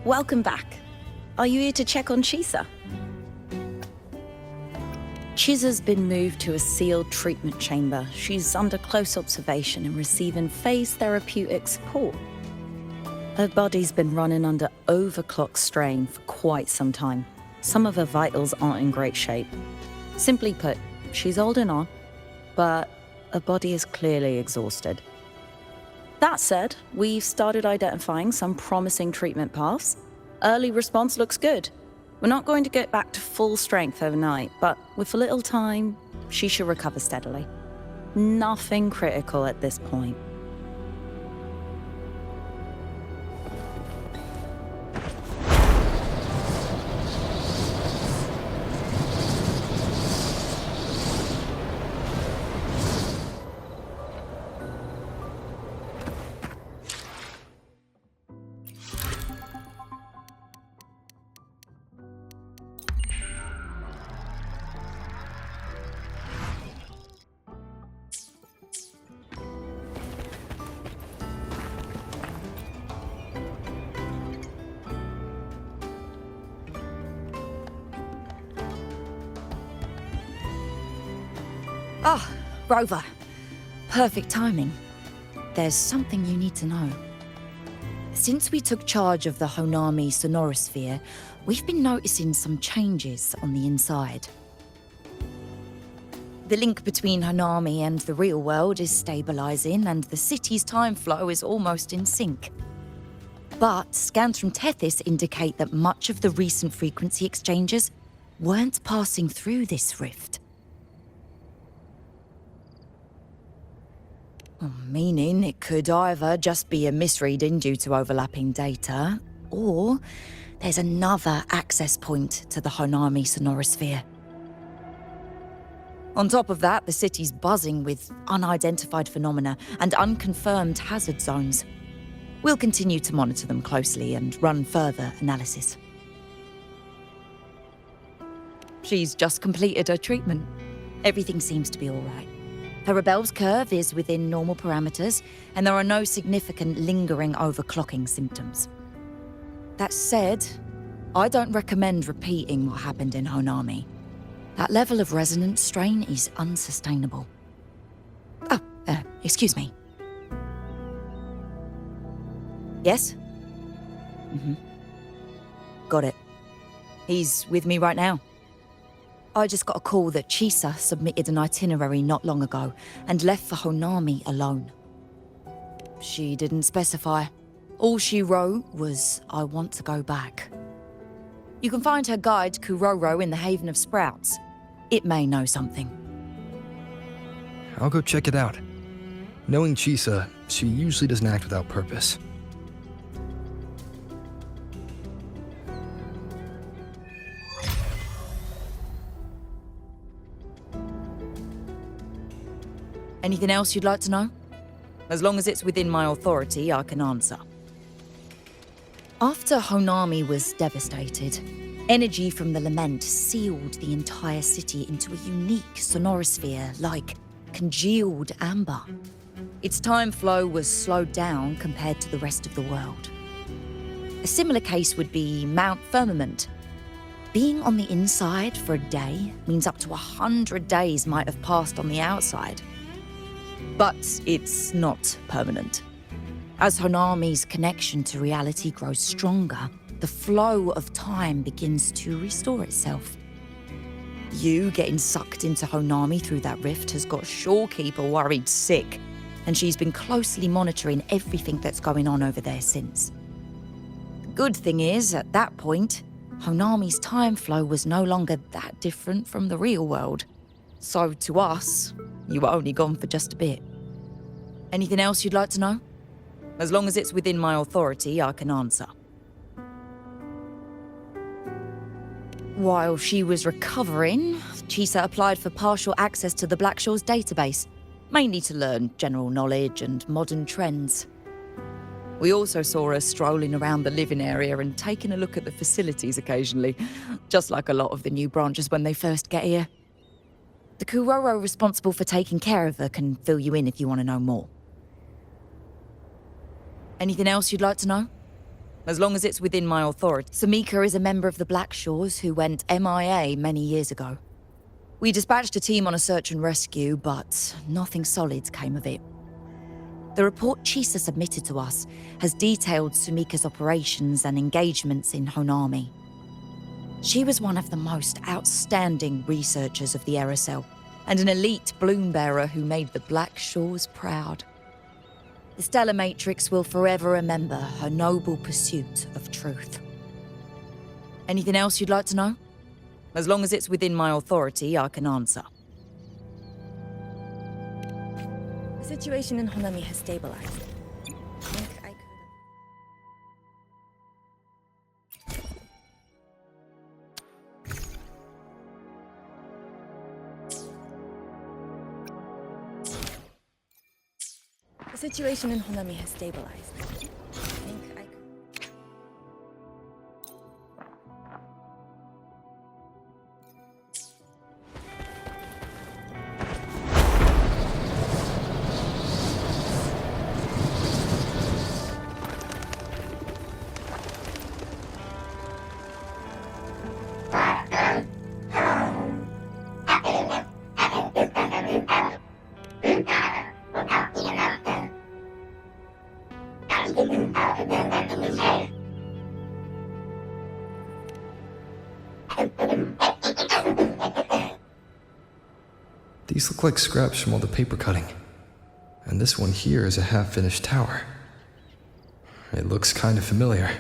welcome back. Are you here to check on Chisa? Chisa's been moved to a sealed treatment chamber. She's under close observation and receiving phase therapeutic support. Her body's been running under overclock strain for quite some time. Some of her vitals aren't in great shape. Simply put, she's holding on, but her body is clearly exhausted. That said, we've started identifying some promising treatment paths. Early response looks good. We're not going to get back to full strength overnight, but with a little time, she should recover steadily. Nothing critical at this point. Ah, Rover. Perfect timing. There's something you need to know. Since we took charge of the Honami sonorosphere, we've been noticing some changes on the inside. The link between Honami and the real world is stabilizing, and the city's time flow is almost in sync. But scans from Tethys indicate that much of the recent frequency exchanges weren't passing through this rift. Meaning it could either just be a misreading due to overlapping data, or there's another access point to the Honami sonorosphere. On top of that, the city's buzzing with unidentified phenomena and unconfirmed hazard zones. We'll continue to monitor them closely and run further analysis. She's just completed her treatment. Everything seems to be all right. Her Rebel's curve is within normal parameters, and there are no significant lingering overclocking symptoms. That said, I don't recommend repeating what happened in Honami. That level of resonance strain is unsustainable. Oh, excuse me. Yes? Got it. He's with me right now. I just got a call that Chisa submitted an itinerary not long ago and left for Honami alone. She didn't specify. All she wrote was, "I want to go back." You can find her guide Kuroro in the Haven of Sprouts. It may know something. I'll go check it out. Knowing Chisa, she usually doesn't act without purpose. Anything else you'd like to know? As long as it's within my authority, I can answer. After Honami was devastated, energy from the lament sealed the entire city into a unique sonorosphere like congealed amber. Its time flow was slowed down compared to the rest of the world. A similar case would be Mount Firmament. Being on the inside for a day means up to 100 days might have passed on the outside. But it's not permanent. As Honami's connection to reality grows stronger, the flow of time begins to restore itself. You getting sucked into Honami through that rift has got Shorekeeper worried sick, and she's been closely monitoring everything that's going on over there since. The good thing is, at that point, Honami's time flow was no longer that different from the real world. So to us, you were only gone for just a bit. Anything else you'd like to know? As long as it's within my authority, I can answer. While she was recovering, Chisa applied for partial access to the Blackshaw's database, mainly to learn general knowledge and modern trends. We also saw her strolling around the living area and taking a look at the facilities occasionally, just like a lot of the new branches when they first get here. The Kuroro responsible for taking care of her can fill you in if you want to know more. Anything else you'd like to know? as long as it's within my authority. Samika is a member of the Black Shores who went MIA many years ago. We dispatched a team on a search and rescue, but nothing solid came of it. The report Chisa submitted to us has detailed Sumika's operations and engagements in Honami. She was one of the most outstanding researchers of the Aerosol, and an elite bloom bearer who made the Black Shores proud. The Stellar Matrix will forever remember her noble pursuit of truth. Anything else you'd like to know? As long as it's within my authority, I can answer. The situation in Honami has stabilized. The situation in Honami has stabilized. These look like scraps from all the paper cutting. And this one here is a half-finished tower. It looks kind of familiar.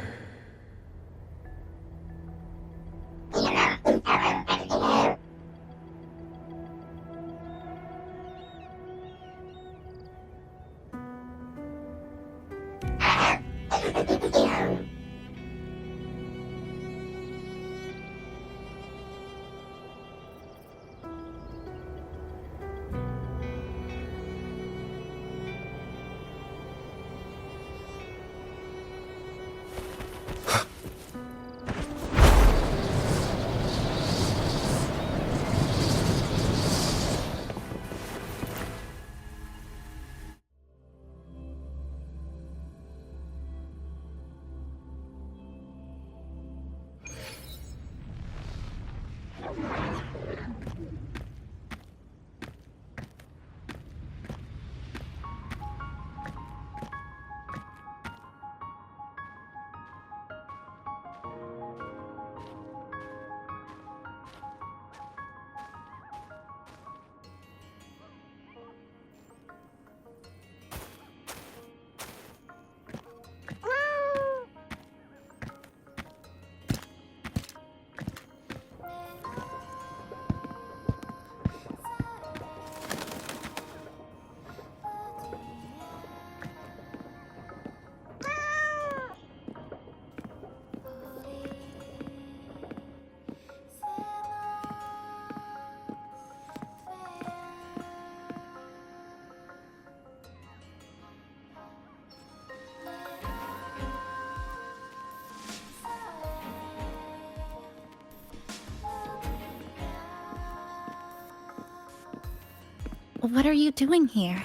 What are you doing here?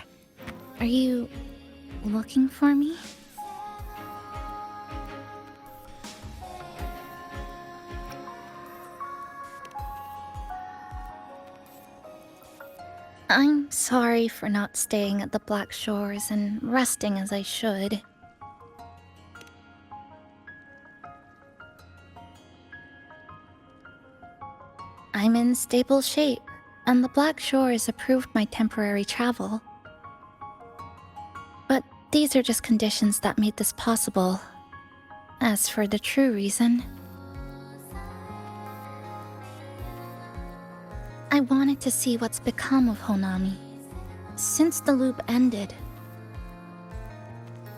Are you looking for me? I'm sorry for not staying at the Black Shores and resting as I should. I'm in stable shape, and the Black Shores approved my temporary travel. But these are just conditions that made this possible. As for the true reason, I wanted to see what's become of Honami since the loop ended.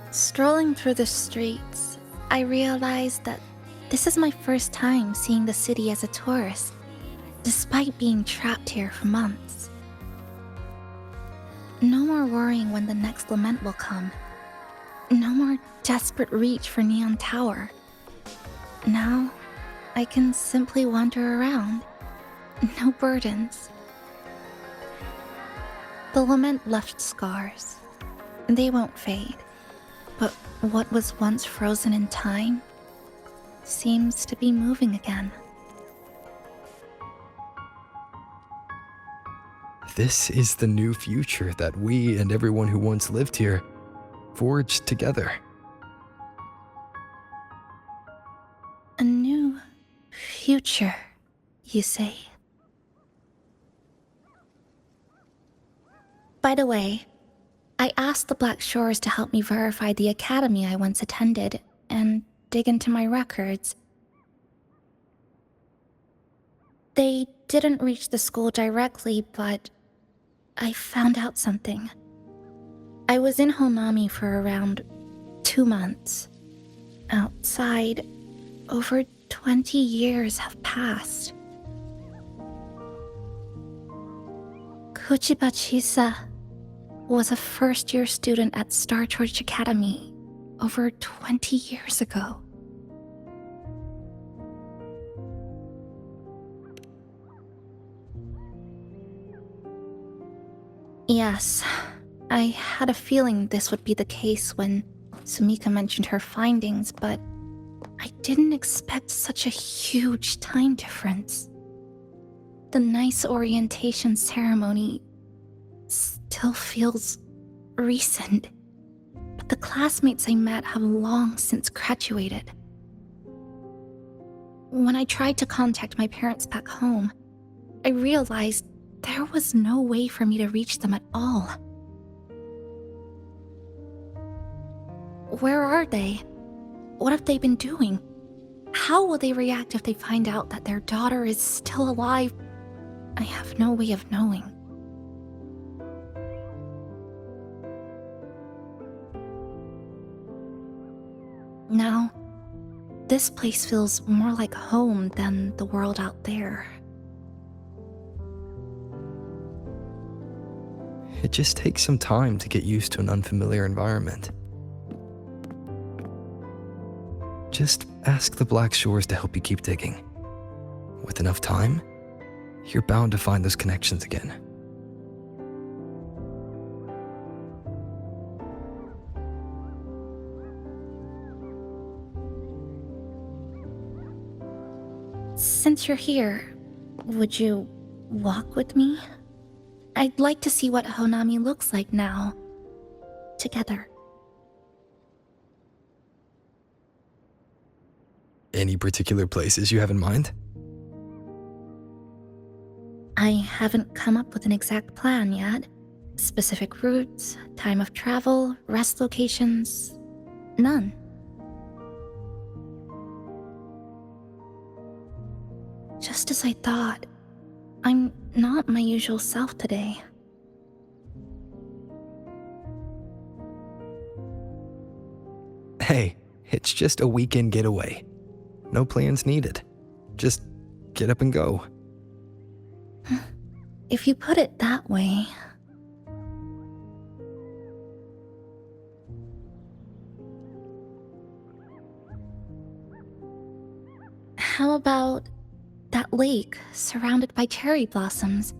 Strolling through the streets, I realized that this is my first time seeing the city as a tourist, despite being trapped here for months. No more worrying when the next lament will come. No more desperate reach for Neon Tower. Now, I can simply wander around. No burdens. The lament left scars. They won't fade. But what was once frozen in time seems to be moving again. This is the new future that we and everyone who once lived here forged together. A new future, you say? By the way, I asked the Black Shores to help me verify the academy I once attended and dig into my records. They didn't reach the school directly, but I found out something. I was in Honami for around 2 months. Outside, over 20 years have passed. Kuchiba Chisa was a first-year student at Star Church Academy over 20 years ago. Yes, I had a feeling this would be the case when Sumika mentioned her findings, but I didn't expect such a huge time difference. The nice orientation ceremony still feels recent, but the classmates I met have long since graduated. When I tried to contact my parents back home, I realized there was no way for me to reach them at all. Where are they? What have they been doing? How will they react if they find out that their daughter is still alive? I have no way of knowing. Now, this place feels more like home than the world out there. It just takes some time to get used to an unfamiliar environment. Just ask the Black Shores to help you keep digging. With enough time, you're bound to find those connections again. Since you're here, would you walk with me? I'd like to see what Honami looks like now. Together. Any particular places you have in mind? I haven't come up with an exact plan yet. Specific routes, time of travel, rest locations, none. Just as I thought, I'm not my usual self today. Hey, it's just a weekend getaway. No plans needed. Just get up and go. If you put it that way. How about that lake surrounded by cherry blossoms?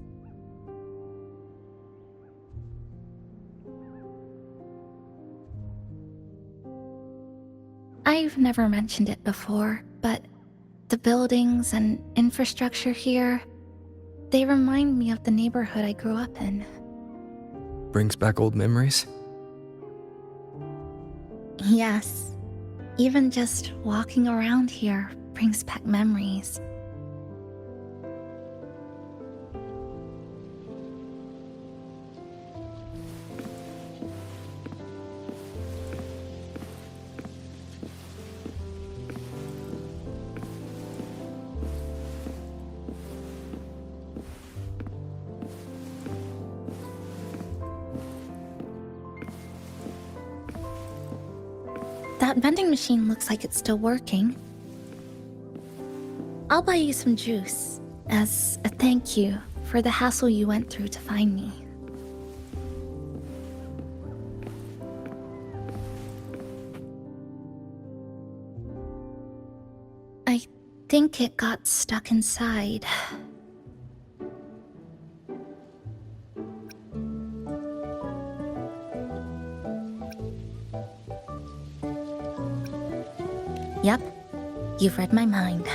I've never mentioned it before, but the buildings and infrastructure here, they remind me of the neighborhood I grew up in. Brings back old memories? Yes, even just walking around here brings back memories. That vending machine looks like it's still working. I'll buy you some juice as a thank you for the hassle you went through to find me. I think it got stuck inside. Yep, You've read my mind.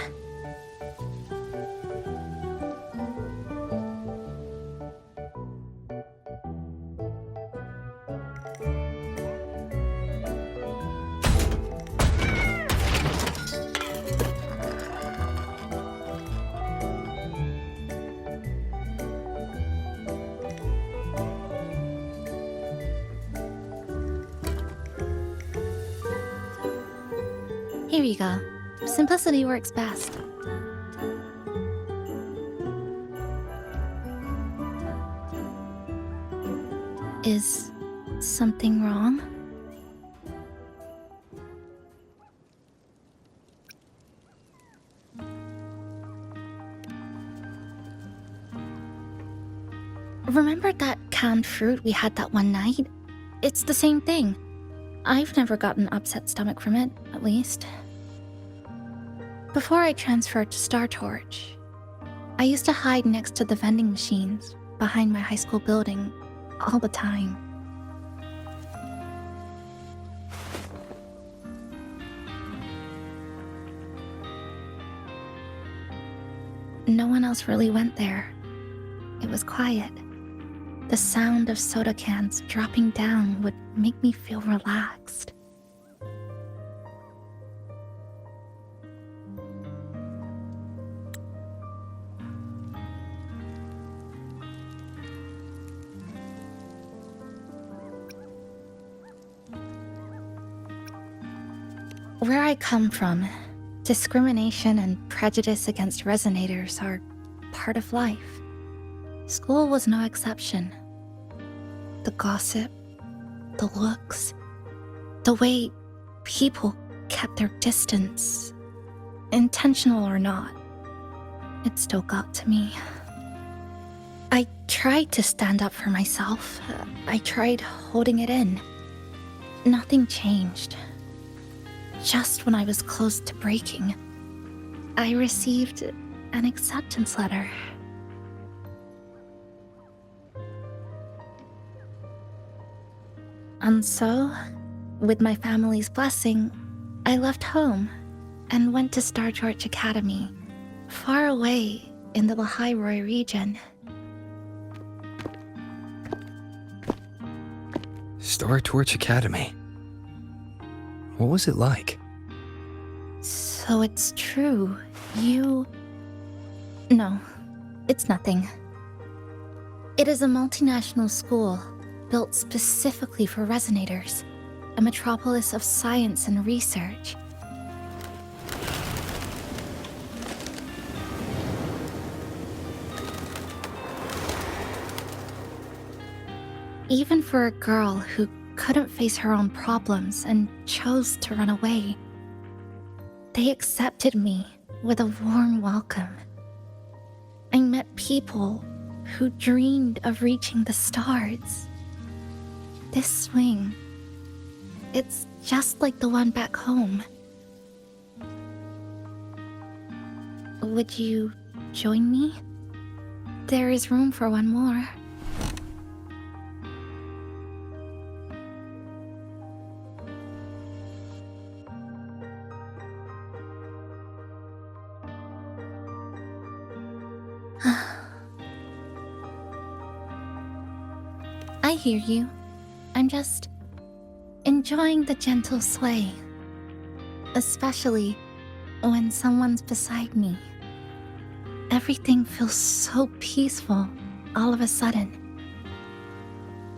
Here you go. Simplicity works best. Is something wrong? Remember that canned fruit we had that one night? It's the same thing. I've never gotten upset stomach from it, at least. Before I transferred to Star Torch, I used to hide next to the vending machines behind my high school building all the time. No one else really went there. It was quiet. The sound of soda cans dropping down would make me feel relaxed. Where I come from, discrimination and prejudice against resonators are part of life. School was no exception. The gossip, the looks, the way people kept their distance, intentional or not, it still got to me. I tried to stand up for myself. I tried holding it in. Nothing changed. Just when I was close to breaking, I received an acceptance letter. And so, with my family's blessing, I left home and went to Star Torch Academy, far away in the Lahairoi region. Star Torch Academy. What was it like? So it's true, you... No, it's nothing. It is a multinational school built specifically for resonators, a metropolis of science and research. Even for a girl who couldn't face her own problems and chose to run away, they accepted me with a warm welcome. I met people who dreamed of reaching the stars. This swing, it's just like the one back home. Would you join me? There is room for one more. I hear you. I'm just enjoying the gentle sway, especially when someone's beside me. Everything feels so peaceful all of a sudden.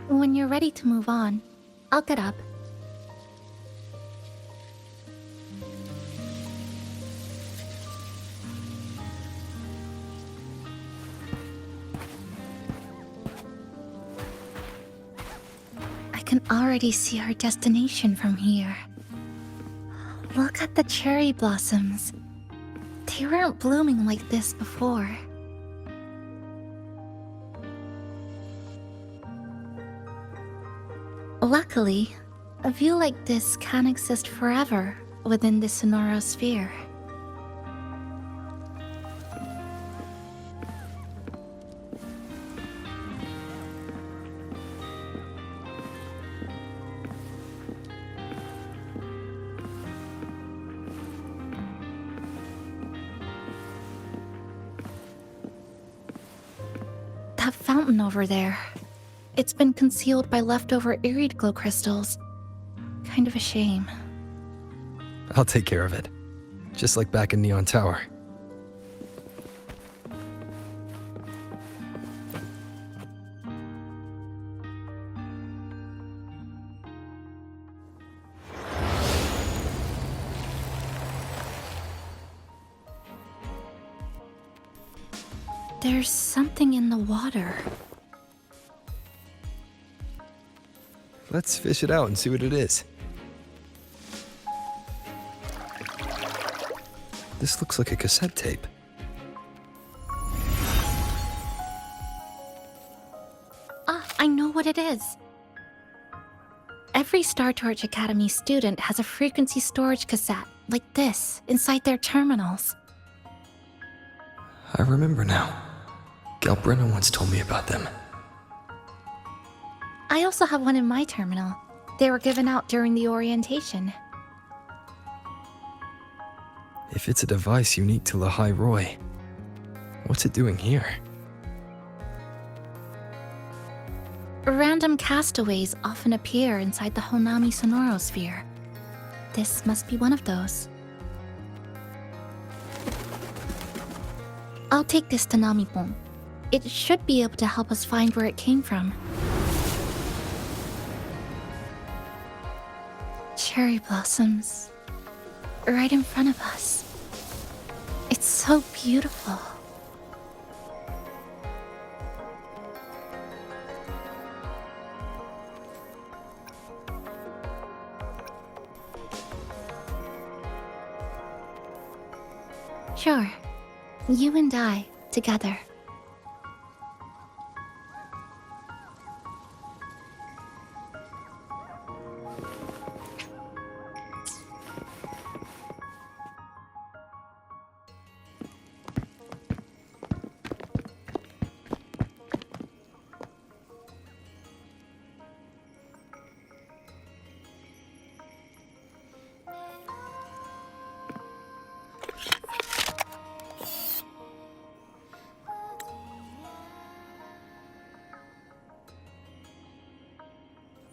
When you're ready to move on, I'll get up. I can already see our destination from here. Look at the cherry blossoms. They weren't blooming like this before. Luckily, a view like this can exist forever within the sonorosphere. That fountain over there. It's been concealed by leftover irid glow crystals. Kind of a shame. I'll take care of it. Just like back in Neon Tower. There's something in the water. Let's fish it out and see what it is. This looks like a cassette tape. Ah, I know what it is. Every Star Torch Academy student has a frequency storage cassette, like this, inside their terminals. I remember now. Galbrina once told me about them. I also have one in my terminal. They were given out during the orientation. If it's a device unique to Lahai Roy, what's it doing here? Random castaways often appear inside the Honami sonorosphere. This must be one of those. I'll take this to Namipon. It should be able to help us find where it came from. Cherry blossoms. Right in front of us. It's so beautiful. Sure. You and I, together.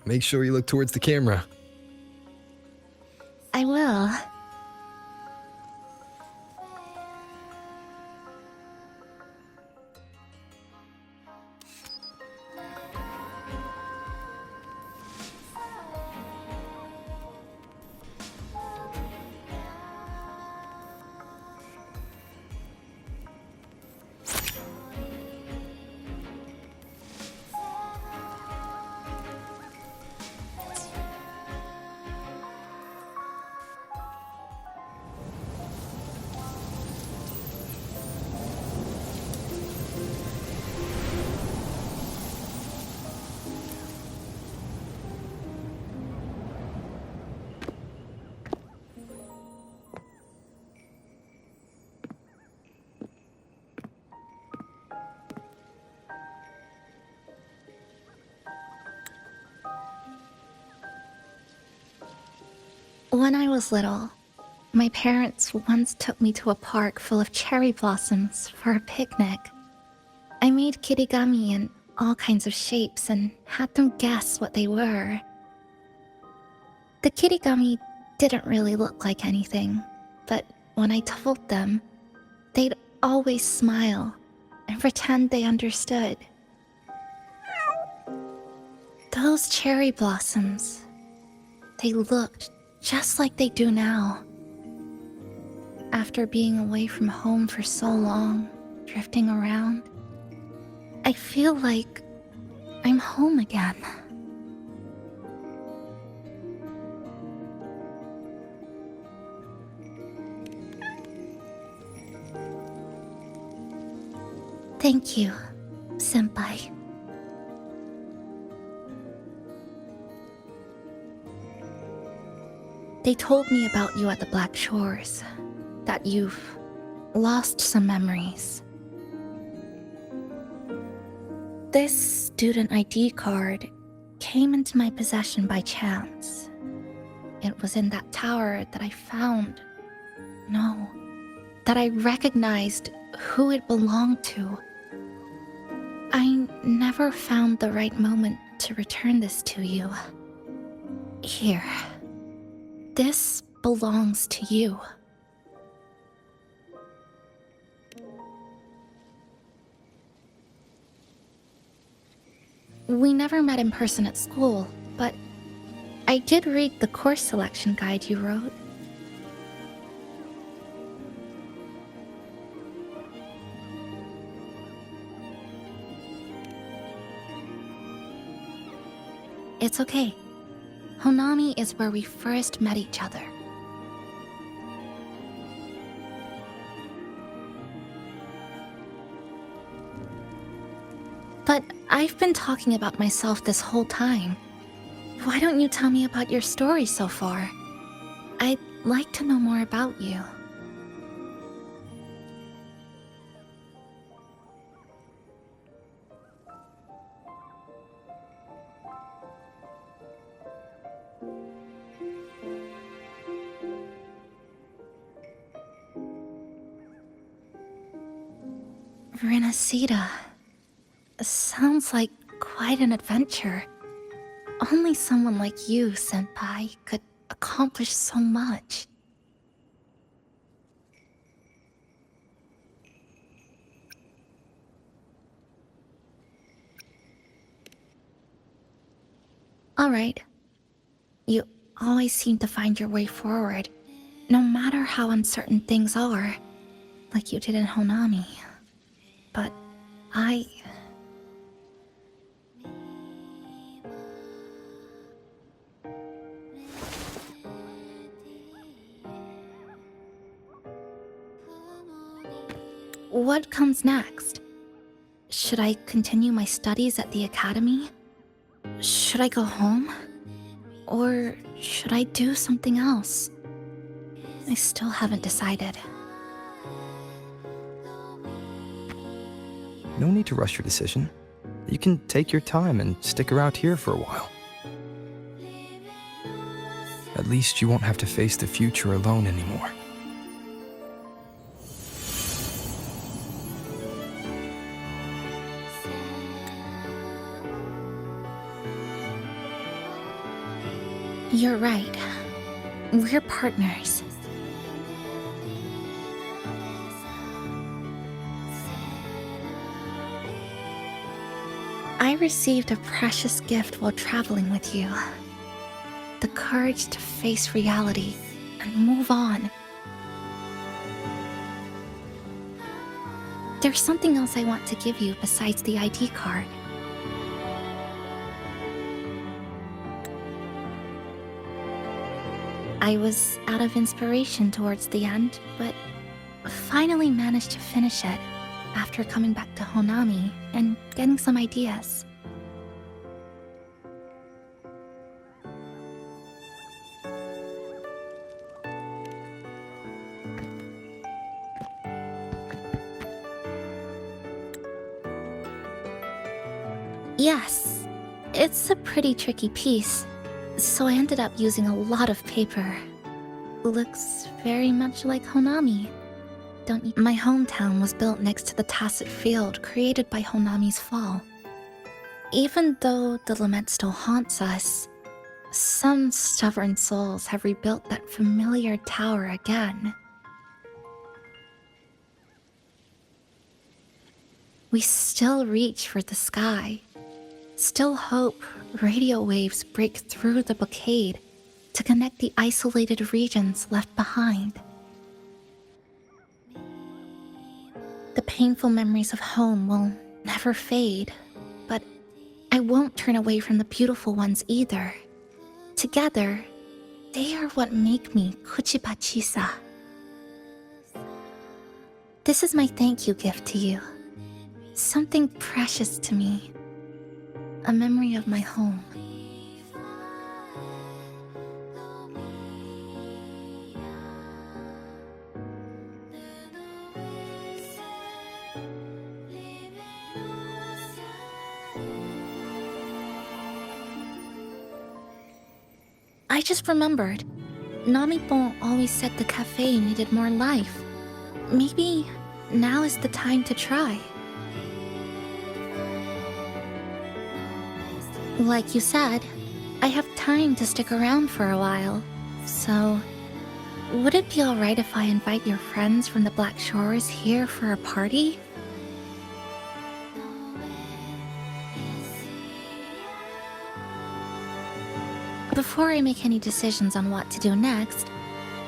Make sure you look towards the camera. I will. When I was little, my parents once took me to a park full of cherry blossoms for a picnic. I made kirigami in all kinds of shapes and had them guess what they were. The kirigami didn't really look like anything, but when I told them, they'd always smile and pretend they understood. Those cherry blossoms, they looked just like they do now. After being away from home for so long, drifting around, I feel like I'm home again. Thank you, Senpai. They told me about you at the Black Shores, that you've lost some memories. This student ID card came into my possession by chance. It was in that tower that I found. No, that I recognized who it belonged to. I never found the right moment to return this to you. Here. This belongs to you. We never met in person at school, but I did read the course selection guide you wrote. It's okay. Honami is where we first met each other. But I've been talking about myself this whole time. Why don't you tell me about your story so far? I'd like to know more about you. Renacida. Sounds like quite an adventure. Only someone like you, Senpai, could accomplish so much. Alright. You always seem to find your way forward, no matter how uncertain things are, like you did in Honami. But what comes next? Should I continue my studies at the academy? Should I go home? Or should I do something else? I still haven't decided. No need to rush your decision. You can take your time and stick around here for a while. At least you won't have to face the future alone anymore. You're right. We're partners. I received a precious gift while traveling with you. The courage to face reality and move on. There's something else I want to give you besides the ID card. I was out of inspiration towards the end, but finally managed to finish it after coming back to Honami and getting some ideas. Yes, it's a pretty tricky piece, so I ended up using a lot of paper. Looks very much like Honami, don't you? My hometown was built next to the tacit field created by Honami's fall. Even though the lament still haunts us, some stubborn souls have rebuilt that familiar tower again. We still reach for the sky, still hope radio waves break through the blockade to connect the isolated regions left behind. The painful memories of home will never fade, but I won't turn away from the beautiful ones either. Together, they are what make me Kuchibachisa. This is my thank you gift to you. Something precious to me. A memory of my home. I just remembered. Namipon always said the cafe needed more life. Maybe now is the time to try. Like you said, I have time to stick around for a while, so would it be alright if I invite your friends from the Black Shores here for a party? Before I make any decisions on what to do next,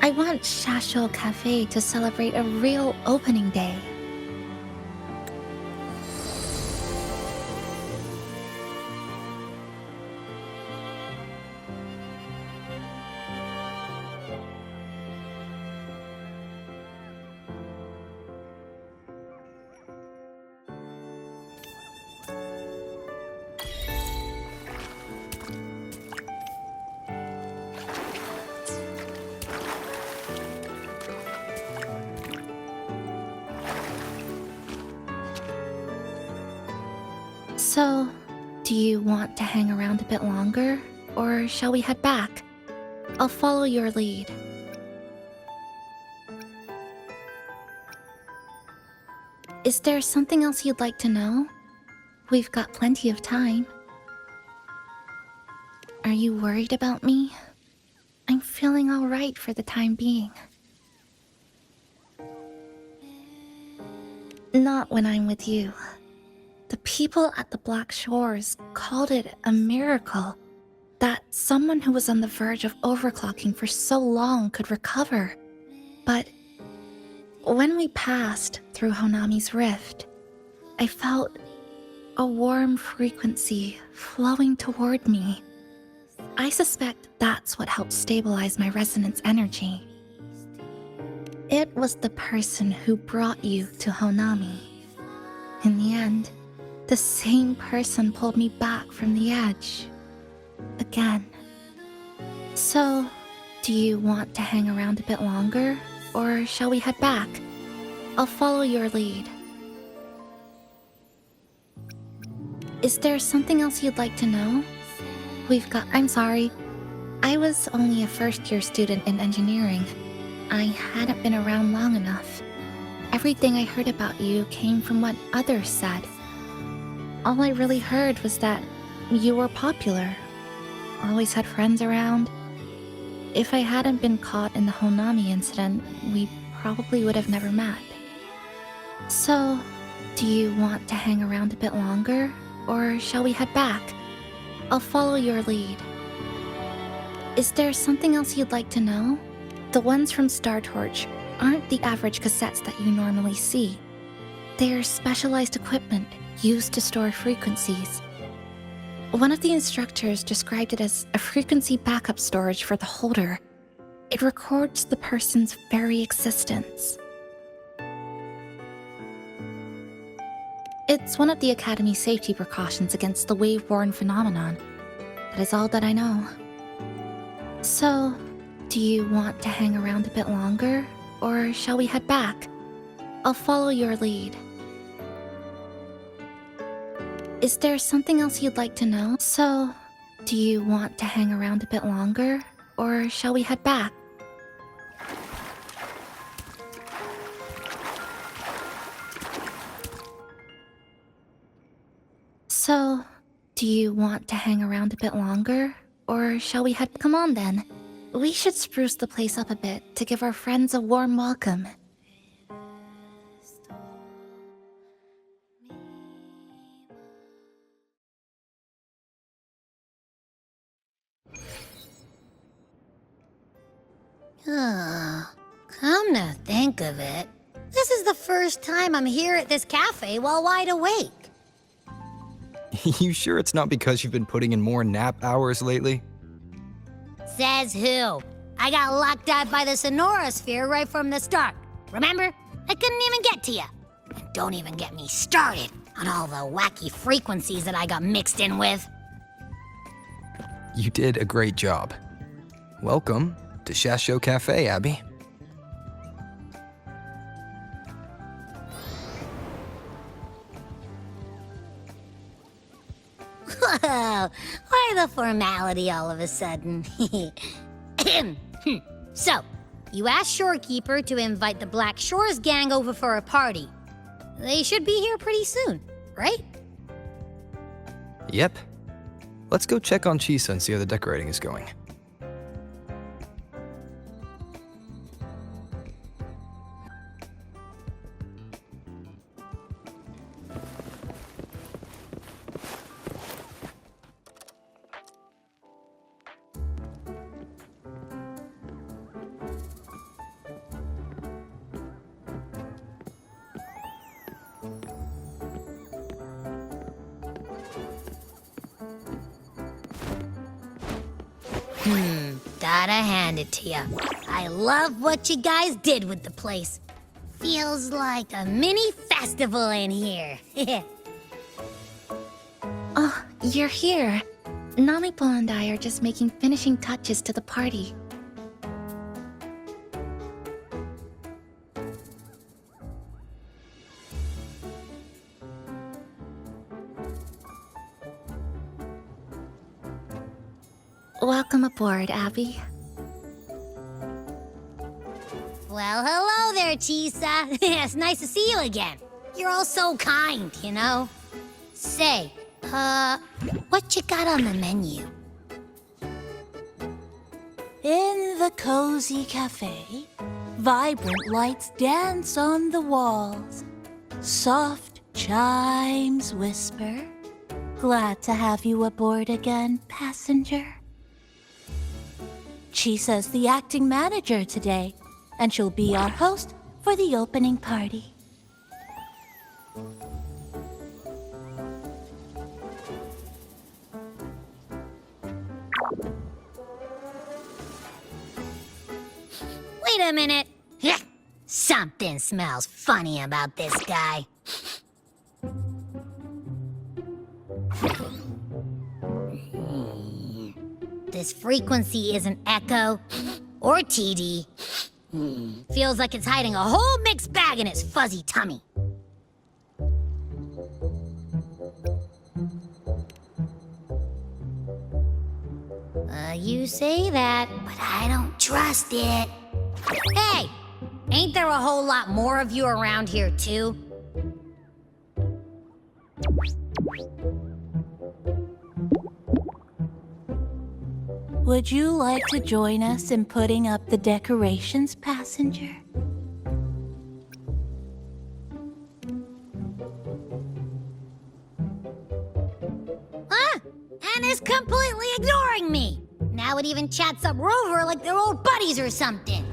I want Shasho Cafe to celebrate a real opening day. So, do you want to hang around a bit longer, or shall we head back? I'll follow your lead. Is there something else you'd like to know? We've got plenty of time. Are you worried about me? I'm feeling alright for the time being. Not when I'm with you. The people at the Black Shores called it a miracle that someone who was on the verge of overclocking for so long could recover. But when we passed through Honami's rift, I felt a warm frequency flowing toward me. I suspect that's what helped stabilize my resonance energy. It was the person who brought you to Honami. In the end, the same person pulled me back from the edge. Again. So, do you want to hang around a bit longer, or shall we head back? I'll follow your lead. Is there something else you'd like to know? I'm sorry. I was only a first-year student in engineering. I hadn't been around long enough. Everything I heard about you came from what others said. All I really heard was that you were popular. Always had friends around. If I hadn't been caught in the Honami incident, we probably would have never met. So, do you want to hang around a bit longer, or shall we head back? I'll follow your lead. Is there something else you'd like to know? The ones from Star Torch aren't the average cassettes that you normally see. They're specialized equipment used to store frequencies. One of the instructors described it as a frequency backup storage for the holder. It records the person's very existence. It's one of the Academy's safety precautions against the wave-borne phenomenon. That is all that I know. So, do you want to hang around a bit longer, or shall we head back? I'll follow your lead. Is there something else you'd like to know? So, do you want to hang around a bit longer, or shall we head back? So, do you want to hang around a bit longer, or shall we head? Come on then. We should spruce the place up a bit to give our friends a warm welcome. Come to think of it, this is the first time I'm here at this cafe while wide awake. You sure it's not because you've been putting in more nap hours lately? Says who? I got locked out by the Sonorosphere right from the start. Remember? I couldn't even get to you. And don't even get me started on all the wacky frequencies that I got mixed in with. You did a great job. Welcome to Shasho Cafe, Abby. Whoa, why the formality all of a sudden? So, you asked Shorekeeper to invite the Black Shores gang over for a party. They should be here pretty soon, right? Yep. Let's go check on Chisa and see how the decorating is going. Gotta hand it to ya. I love what you guys did with the place. Feels like a mini festival in here. Oh, you're here. Namipo and I are just making finishing touches to the party. Welcome aboard, Abby. Well, hello there, Chisa. It's nice to see you again. You're all so kind, you know? Say, what you got on the menu? In the cozy cafe, vibrant lights dance on the walls. Soft chimes whisper. Glad to have you aboard again, passenger. Chisa's the acting manager today, and she'll be our host for the opening party. Wait a minute. Something smells funny about this guy. This frequency isn't echo or TD. Feels like it's hiding a whole mixed bag in its fuzzy tummy. You say that, but I don't trust it. Hey! Ain't there a whole lot more of you around here, too? Would you like to join us in putting up the decorations, passenger? Huh? And is completely ignoring me. Now it even chats up Rover like they're old buddies or something.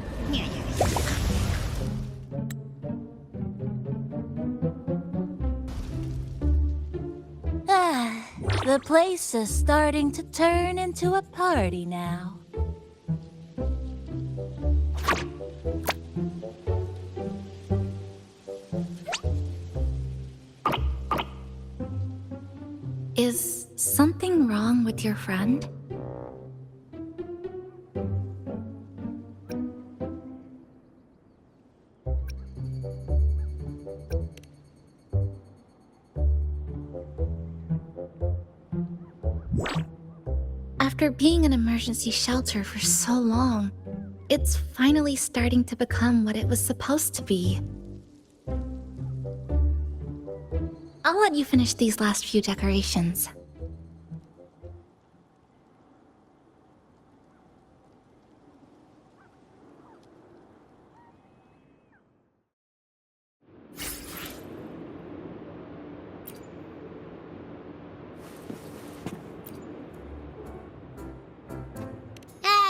The place is starting to turn into a party now. Is something wrong with your friend? After being an emergency shelter for so long, it's finally starting to become what it was supposed to be. I'll let you finish these last few decorations.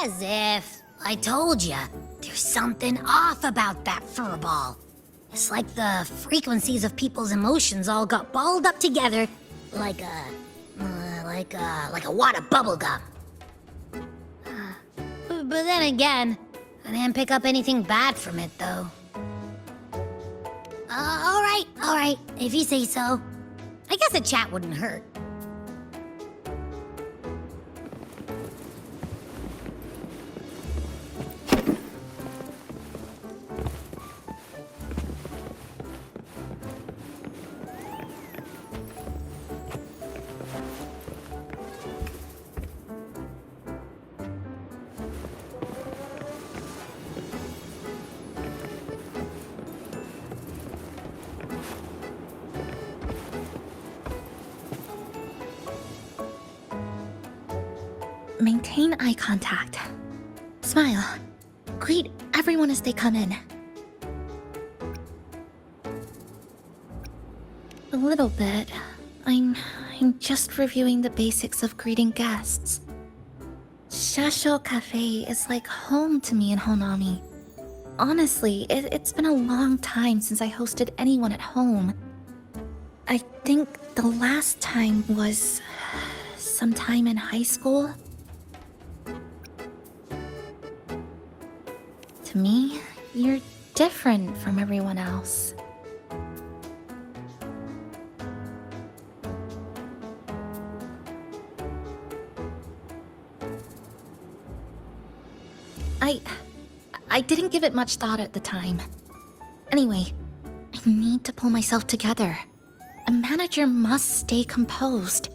As if. I told ya, there's something off about that furball. It's like the frequencies of people's emotions all got balled up together like a wad of bubble gum. But then again, I didn't pick up anything bad from it, though. All right, if you say so. I guess a chat wouldn't hurt. Maintain eye contact. Smile. Greet everyone as they come in. A little bit. I'm just reviewing the basics of greeting guests. Shasho Cafe is like home to me in Honami. Honestly, it's been a long time since I hosted anyone at home. I think the last time was sometime in high school. To me, you're different from everyone else. I didn't give it much thought at the time. Anyway, I need to pull myself together. A manager must stay composed.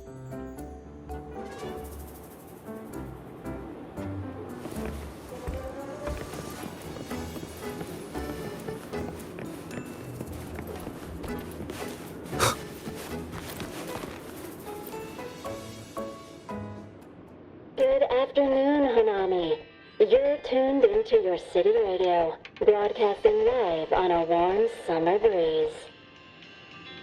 Good afternoon, Hanami. You're tuned into your city radio, broadcasting live on a warm summer breeze.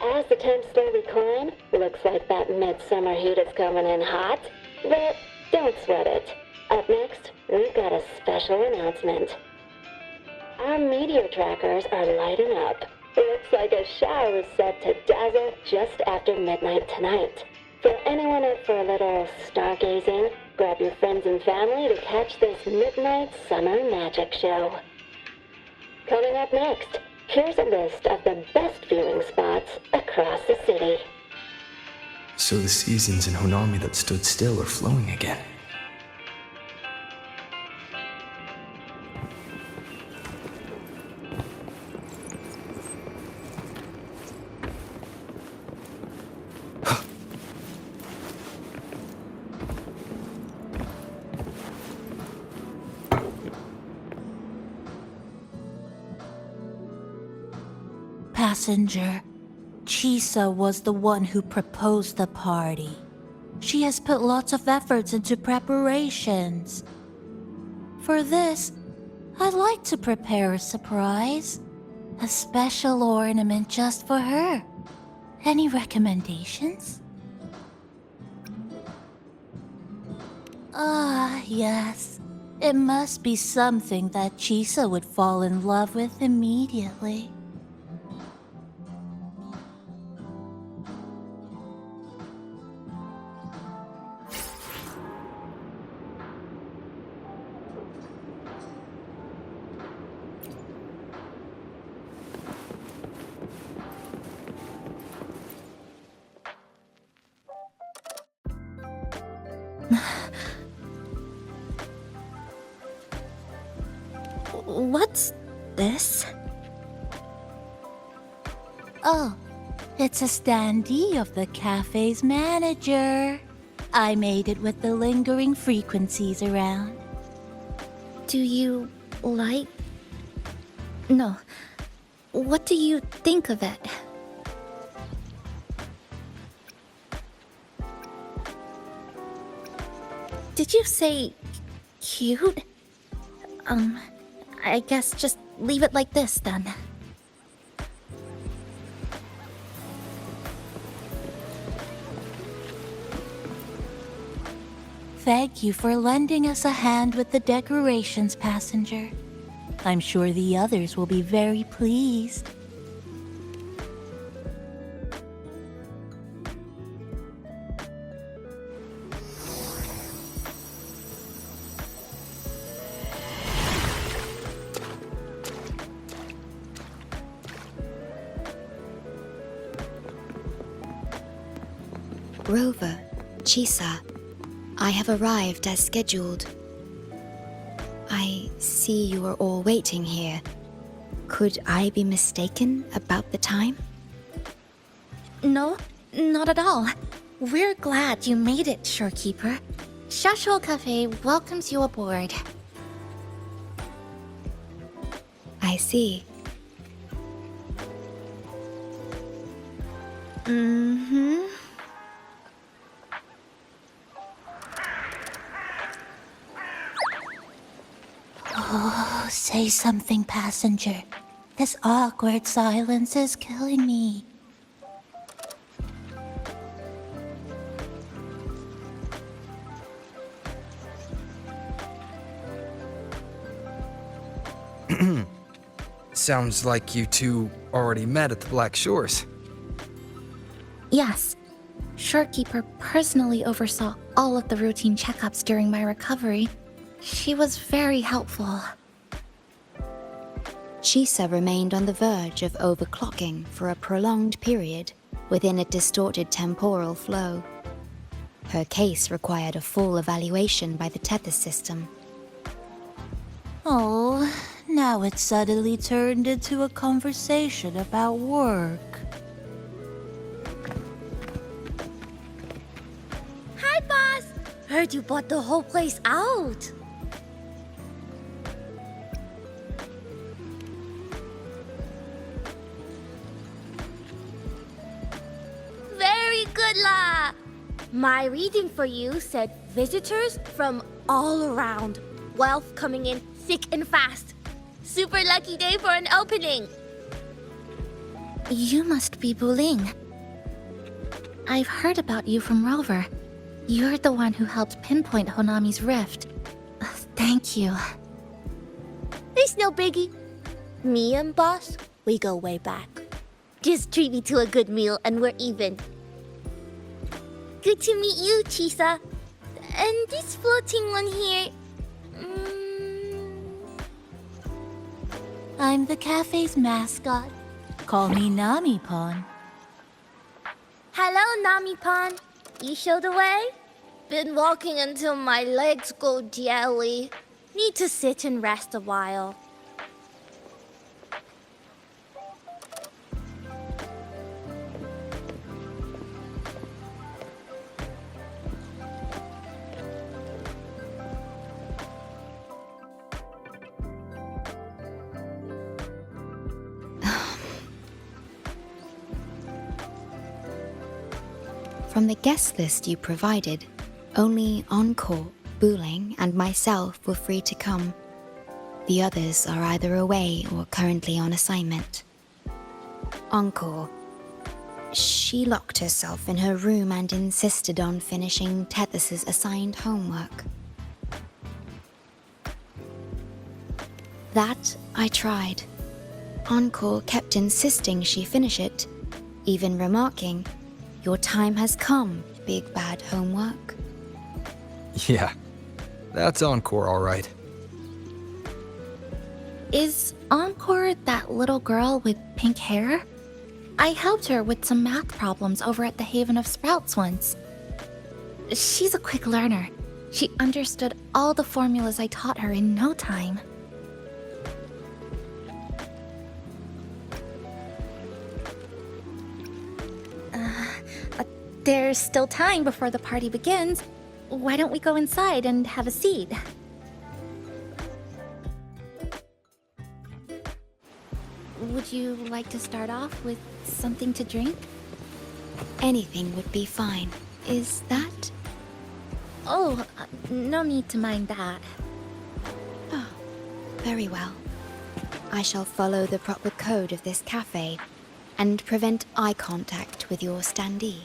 As the temps slowly climb, looks like that midsummer heat is coming in hot, but don't sweat it. Up next, we've got a special announcement. Our meteor trackers are lighting up. Looks like a shower is set to dazzle just after midnight tonight. For anyone up for a little stargazing, grab your friends and family to catch this midnight summer magic show. Coming up next, here's a list of the best viewing spots across the city. So the seasons in Honami that stood still are flowing again. Passenger, Chisa was the one who proposed the party. She has put lots of efforts into preparations. For this, I'd like to prepare a surprise. A special ornament just for her. Any recommendations? Ah, yes. It must be something that Chisa would fall in love with immediately. What's this? Oh, it's a standee of the cafe's manager. I made it with the lingering frequencies around. Do you like... No. What do you think of it? Did you say... cute? I guess just leave it like this, then. Thank you for lending us a hand with the decorations, passenger. I'm sure the others will be very pleased. Rover, Chisa, I have arrived as scheduled. I see you are all waiting here. Could I be mistaken about the time? No, not at all. We're glad you made it, Shorekeeper. Shasho Cafe welcomes you aboard. I see. Say something, passenger. This awkward silence is killing me. Sounds like you two already met at the Black Shores. Yes. Shorekeeper personally oversaw all of the routine checkups during my recovery. She was very helpful. Chisa remained on the verge of overclocking for a prolonged period within a distorted temporal flow. Her case required a full evaluation by the Tethys system. Oh, now it suddenly turned into a conversation about work. Hi, boss! Heard you bought the whole place out. Very good, La! My reading for you said visitors from all around. Wealth coming in thick and fast. Super lucky day for an opening. You must be Buling. I've heard about you from Rover. You're the one who helped pinpoint Honami's rift. Thank you. It's no biggie. Me and boss, we go way back. Just treat me to a good meal and we're even. Good to meet you, Chisa. And this floating one here... I'm the cafe's mascot. Call me Nami-pon. Hello, Nami-pon. You show the way? Been walking until my legs go jelly. Need to sit and rest a while. From the guest list you provided, only Encore, Buling, and myself were free to come. The others are either away or currently on assignment. Encore. She locked herself in her room and insisted on finishing Tethys's assigned homework. That I tried. Encore kept insisting she finish it, even remarking, "Your time has come, big bad homework." Yeah, that's Encore, all right. Is Encore that little girl with pink hair? I helped her with some math problems over at the Haven of Sprouts once. She's a quick learner. She understood all the formulas I taught her in no time. There's still time before the party begins. Why don't we go inside and have a seat? Would you like to start off with something to drink? Anything would be fine. Is that? Oh, no need to mind that. Oh, very well. I shall follow the proper code of this cafe and prevent eye contact with your standee.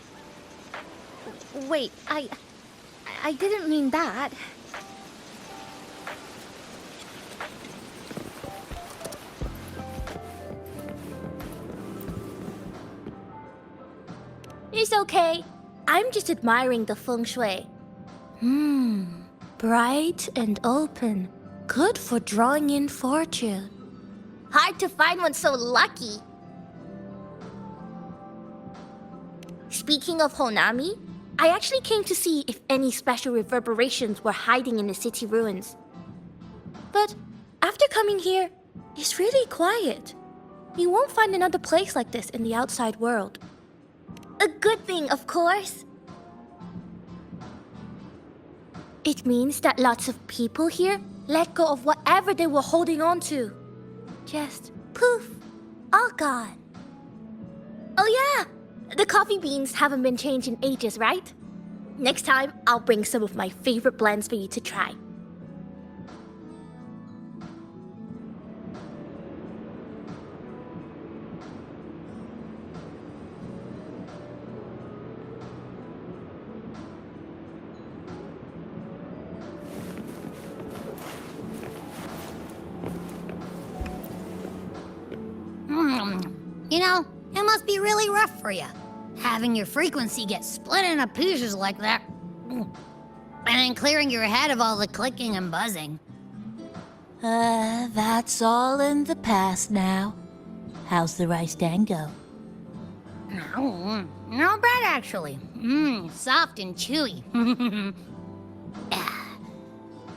Wait, I didn't mean that. It's okay. I'm just admiring the feng shui. Bright and open. Good for drawing in fortune. Hard to find one so lucky. Speaking of Honami, I actually came to see if any special reverberations were hiding in the city ruins. But after coming here, it's really quiet. You won't find another place like this in the outside world. A good thing, of course. It means that lots of people here let go of whatever they were holding on to. Just poof, all gone. Oh yeah! The coffee beans haven't been changed in ages, right? Next time, I'll bring some of my favorite blends for you to try. You know, it must be really rough for you, having your frequency get split into pieces like that. And then clearing your head of all the clicking and buzzing. That's all in the past now. How's the rice dango? No, not bad actually. Soft and chewy.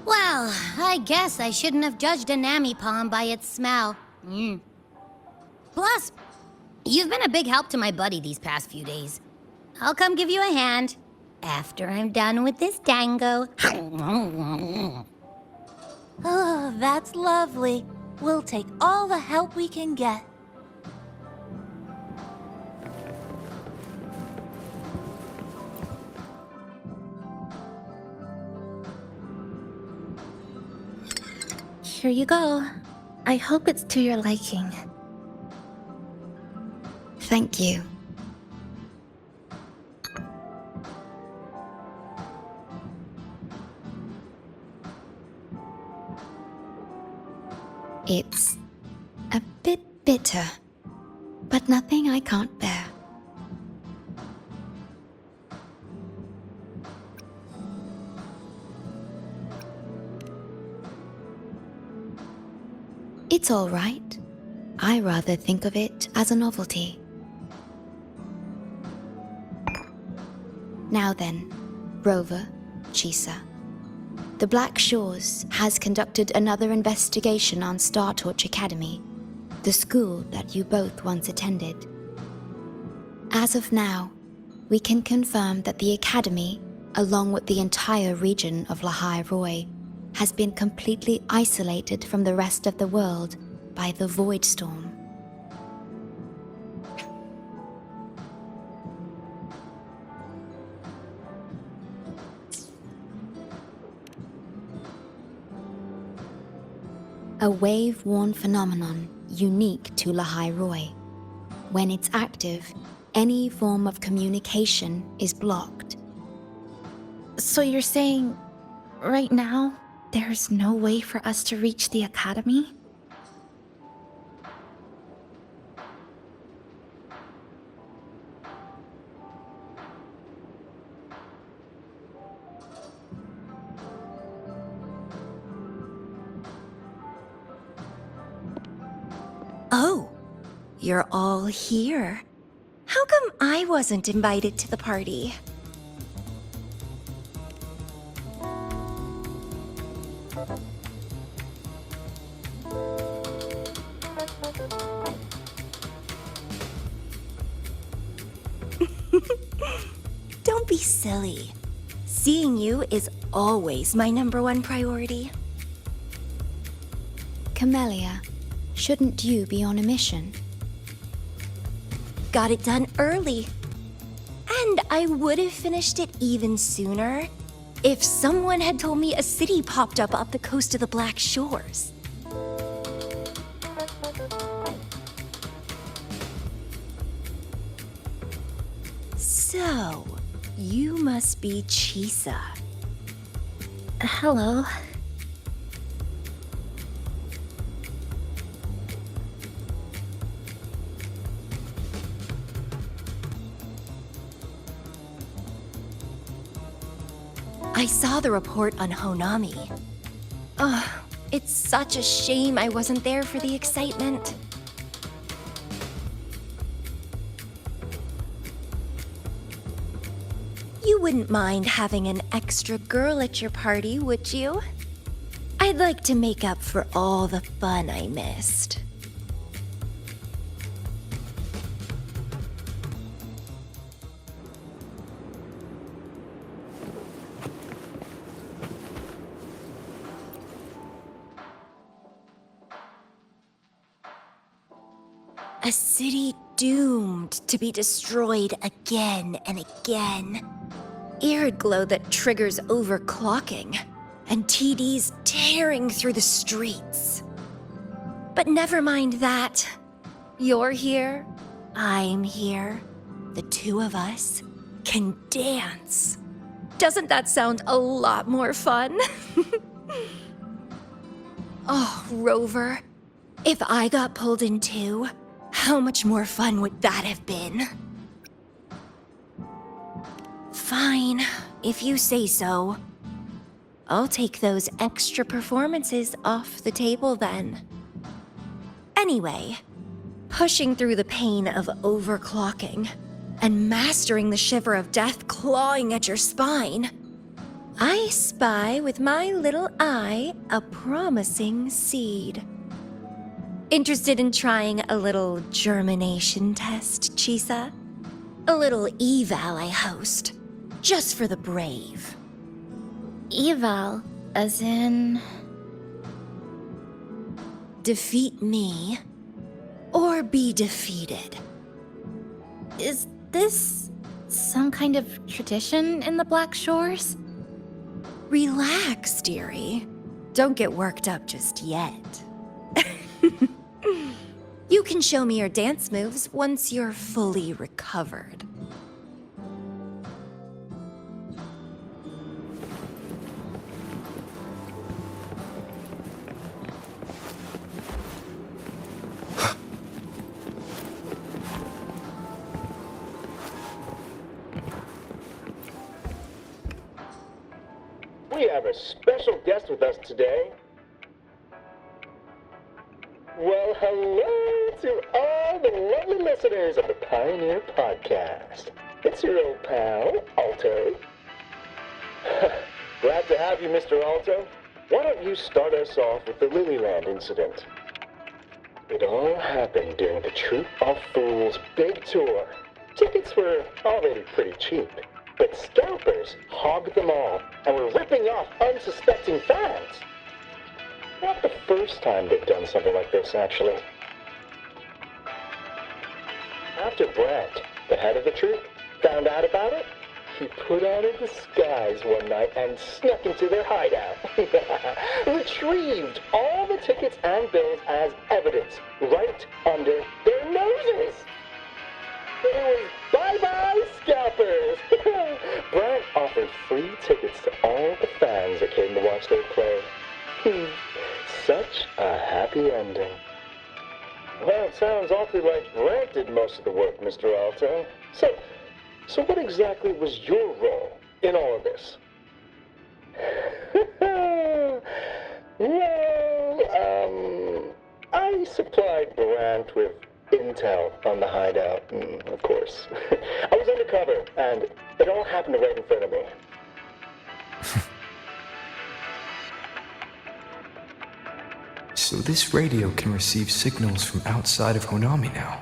Well, I guess I shouldn't have judged a Nami palm by its smell. Plus, you've been a big help to my buddy these past few days. I'll come give you a hand after I'm done with this dango. Oh, that's lovely. We'll take all the help we can get. Here you go. I hope it's to your liking. Thank you. It's a bit bitter, but nothing I can't bear. It's all right. I rather think of it as a novelty. Now then, Rover, Chisa. The Black Shores has conducted another investigation on Startorch Academy, the school that you both once attended. As of now, we can confirm that the Academy, along with the entire region of Lahai Roi, has been completely isolated from the rest of the world by the Void Storm. A wave-worn phenomenon unique to Lahai Roi. When it's active, any form of communication is blocked. So you're saying, right now, there's no way for us to reach the Academy? Oh, you're all here. How come I wasn't invited to the party? Don't be silly. Seeing you is always my #1 priority. Camellia, shouldn't you be on a mission? Got it done early. And I would have finished it even sooner if someone had told me a city popped up the coast of the Black Shores. So, you must be Chisa. Hello. I saw the report on Honami. Ugh, it's such a shame I wasn't there for the excitement. You wouldn't mind having an extra girl at your party, would you? I'd like to make up for all the fun I missed. A city doomed to be destroyed again and again. Arid glow that triggers overclocking, and TDs tearing through the streets. But never mind that. You're here, I'm here. The two of us can dance. Doesn't that sound a lot more fun? Oh, Rover, if I got pulled in too, How much more fun would that have been? Fine, if you say so. I'll take those extra performances off the table then. Anyway, pushing through the pain of overclocking and mastering the shiver of death clawing at your spine, I spy with my little eye a promising seed. Interested in trying a little germination test, Chisa? A little eval I host, just for the brave. Eval, as in. Defeat me, or be defeated. Is this some kind of tradition in the Black Shores? Relax, dearie. Don't get worked up just yet. You can show me your dance moves once you're fully recovered. We have a special guest with us today. Well, hello to all the lovely listeners of the Pioneer Podcast. It's your old pal, Alto. Glad to have you, Mr. Alto. Why don't you start us off with the Lilyland incident? It all happened during the Troop of Fools big tour. Tickets were already pretty cheap, but scalpers hogged them all and were ripping off unsuspecting fans. Not the first time they've done something like this, actually. After Brent, the head of the troop, found out about it, he put on a disguise one night and snuck into their hideout. Retrieved all the tickets and bills as evidence right under their noses. It was bye-bye scalpers. Brent offered free tickets to all the fans that came to watch their play. Such a happy ending. Well, it sounds awfully like Brent did most of the work, Mr. Alto. So what exactly was your role in all of this? Well, I supplied Brent with intel on the hideout, of course. I was undercover, and it all happened right in front of me. So this radio can receive signals from outside of Honami now.